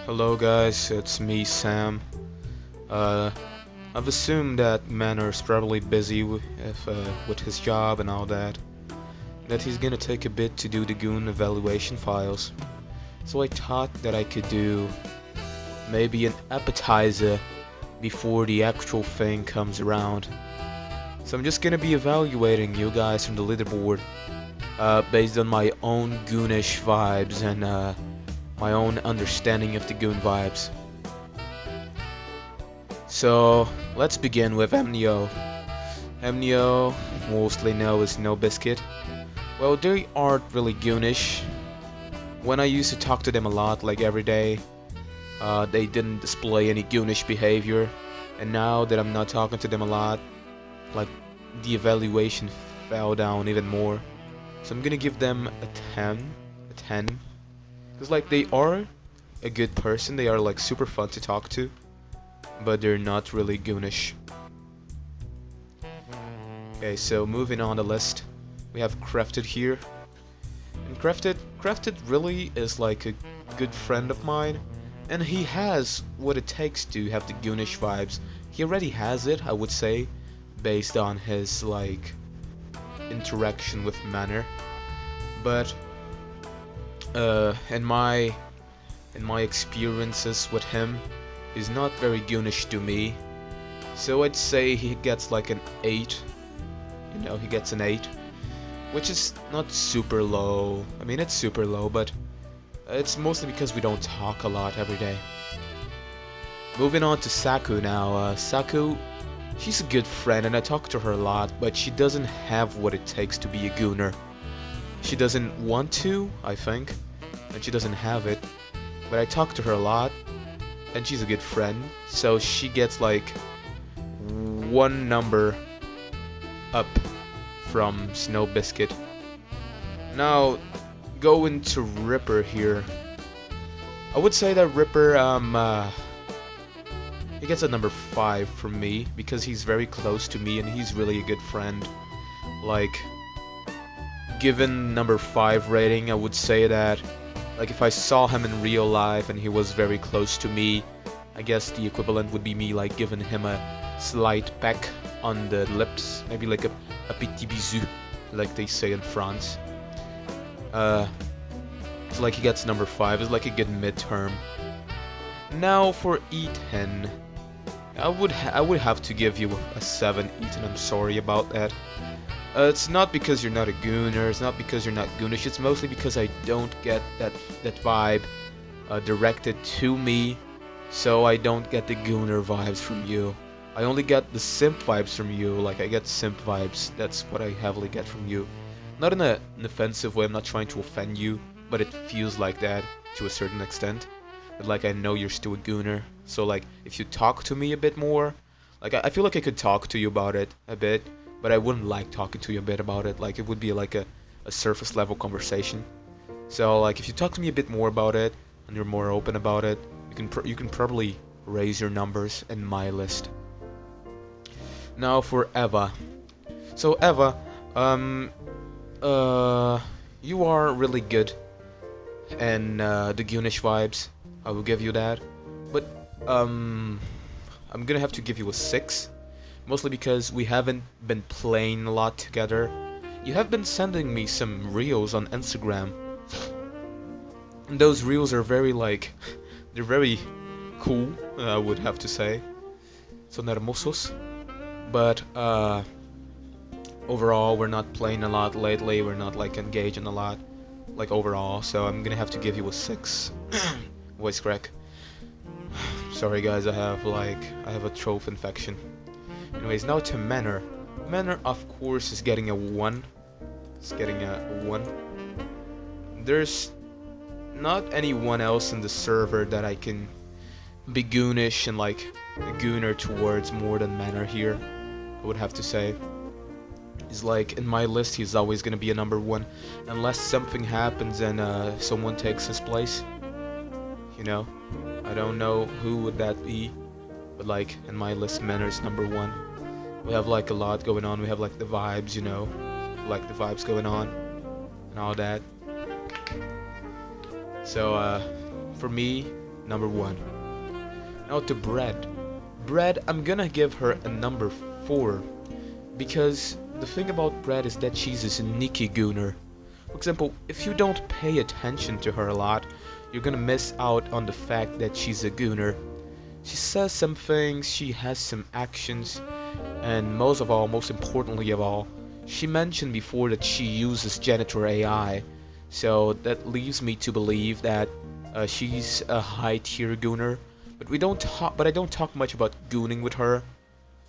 Hello guys, it's me Sam. Uh, I've assumed that Manor is probably busy with his job and all that. That he's gonna take a bit to do the goon evaluation files. So I thought that I could do maybe an appetizer before the actual thing comes around. So I'm just gonna be evaluating you guys from the leaderboard based on my own goonish vibes and my own understanding of the goon vibes. So let's begin with Amnio. Amnio, mostly known as No Biscuit. Well, they aren't really goonish. When I used to talk to them a lot, like every day, they didn't display any goonish behavior. And now that I'm not talking to them a lot, like the evaluation fell down even more. So I'm gonna give them a 10. A 10. Because like they are a good person, they are like super fun to talk to, but they're not really goonish. Okay, so moving on the list, we have Crafted here. And Crafted really is like a good friend of mine, and he has what it takes to have the goonish vibes. He already has it, I would say, based on his like interaction with Manor. But in my experiences with him, he's not very goonish to me. So I'd say he gets like an 8. You know, he gets an 8, which is not super low. I mean, it's super low, but it's mostly because we don't talk a lot every day. Moving on to Saku now. Saku, she's a good friend and I talk to her a lot, but she doesn't have what it takes to be a gooner. She doesn't want to, I think, and she doesn't have it. But I talk to her a lot, and she's a good friend, so she gets like one number up from Snow Biscuit. Now, going to Ripper here. I would say that Ripper, he gets a number 5 from me because he's very close to me and he's really a good friend. Like, given number 5 rating, I would say that like if I saw him in real life and he was very close to me, I guess the equivalent would be me like giving him a slight peck on the lips, maybe like a petit bisou, like they say in France. So like he gets number 5, it's like a good midterm. Now for Ethan, I would have to give you a 7, Ethan. I'm sorry about that. It's not because you're not a gooner, it's not because you're not goonish, it's mostly because I don't get that vibe directed to me, so I don't get the gooner vibes from you. I only get the simp vibes from you, like I get simp vibes, that's what I heavily get from you. Not in an offensive way, I'm not trying to offend you, but it feels like that to a certain extent. But like I know you're still a gooner, so like if you talk to me a bit more, like I feel like I could talk to you about it a bit, but I wouldn't like talking to you a bit about it. Like it would be like a surface level conversation. So like if you talk to me a bit more about it and you're more open about it, you can probably raise your numbers in my list. Now for Eva. So Eva, you are really good and the goonish vibes. I will give you that. But I'm gonna have to give you a 6. Mostly because we haven't been playing a lot together. You have been sending me some reels on Instagram. And those reels are very like, they're very cool, I would have to say. Son hermosos. But overall we're not playing a lot lately, we're not like engaging a lot. Like overall, so I'm gonna have to give you a 6. Voice crack. Sorry guys, I have a throat infection. Anyways, now to Manor. Manor, of course, is getting a 1. It's getting a 1. There's not anyone else in the server that I can be goonish and like a gooner towards more than Manor here, I would have to say. He's like, in my list, he's always gonna be a number 1. Unless something happens and someone takes his place. You know? I don't know who would that be. But like, in my list, Manor's number 1. We have like a lot going on, we have like the vibes, you know, like the vibes going on, and all that. So, for me, number 1. Now to Bread. Bread, I'm gonna give her a number 4, because the thing about Bread is that she's a sneaky gooner. For example, if you don't pay attention to her a lot, you're gonna miss out on the fact that she's a gooner. She says some things, she has some actions, and most importantly of all, she mentioned before that she uses janitor AI, so that leaves me to believe that she's a high tier gooner. But I don't talk much about gooning with her.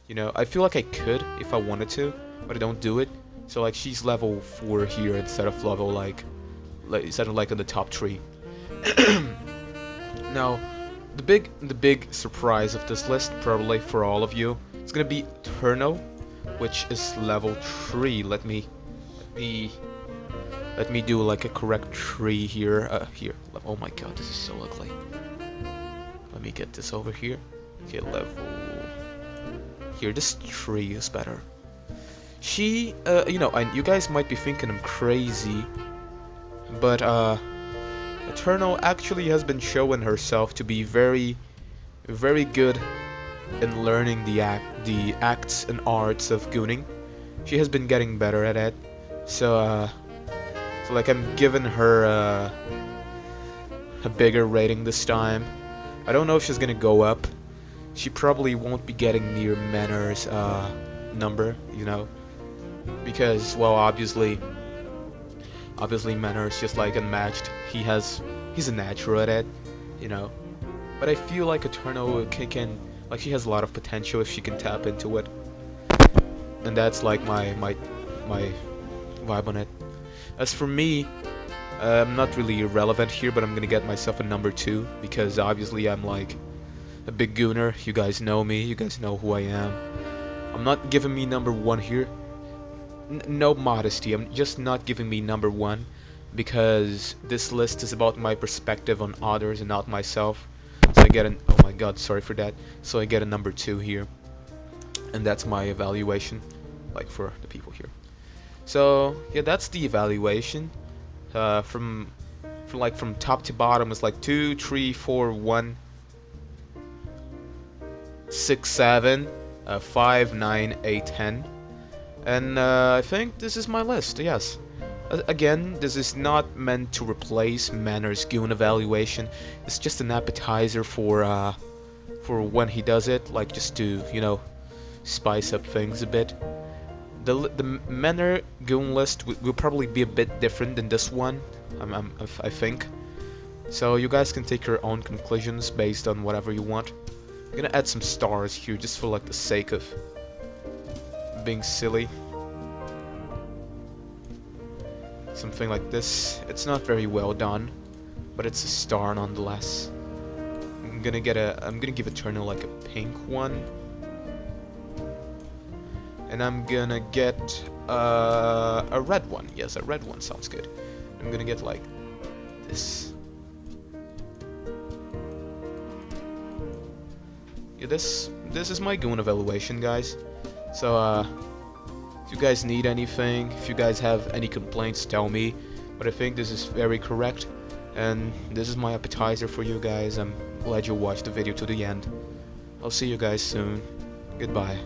You know, I feel like I could if I wanted to, but I don't do it. So like she's level 4 here instead of level like in the top 3. Now, the big surprise of this list, probably for all of you, is gonna be Turno, which is level 3. Let me do like a correct tree here. Here. Oh my god, this is so ugly. Let me get this over here. Okay, level. Here, this tree is better. She, you know, you guys might be thinking I'm crazy, but Eternal actually has been showing herself to be very good in learning the acts and arts of gooning. She has been getting better at it. So like I'm giving her a bigger rating this time. I don't know if she's gonna go up. She probably won't be getting near Manor's number, you know, because, well, obviously Manor's just like unmatched. He's a natural at it, you know. But I feel like Eternal can like she has a lot of potential if she can tap into it, and that's like my vibe on it. As for me, I'm not really irrelevant here, but I'm gonna get myself a number 2 because obviously I'm like a big gooner. You guys know me. You guys know who I am. I'm not giving me number 1 here. No modesty. I'm just not giving me number 1 because this list is about my perspective on others and not myself. So I get an oh my god, sorry for that. So I get a number 2 here, and that's my evaluation, like for the people here. So yeah, that's the evaluation. From top to bottom is like 2, 3, 4, 1, 6, 7, 5, 9, 8, 10. And I think this is my list, yes. Again, this is not meant to replace Manor's goon evaluation. It's just an appetizer for when he does it, like just to, you know, spice up things a bit. The Manor goon list will probably be a bit different than this one, I think. So you guys can take your own conclusions based on whatever you want. I'm gonna add some stars here just for like the sake of being silly. Something like this. It's not very well done, but it's a star nonetheless. I'm gonna give Eternal like a pink one. And I'm gonna get a red one. Yes, a red one sounds good. I'm gonna get like this. Yeah, this is my goon evaluation, guys. So if you guys need anything, if you guys have any complaints, tell me. But I think this is very correct, and this is my appetizer for you guys. I'm glad you watched the video to the end. I'll see you guys soon. Goodbye.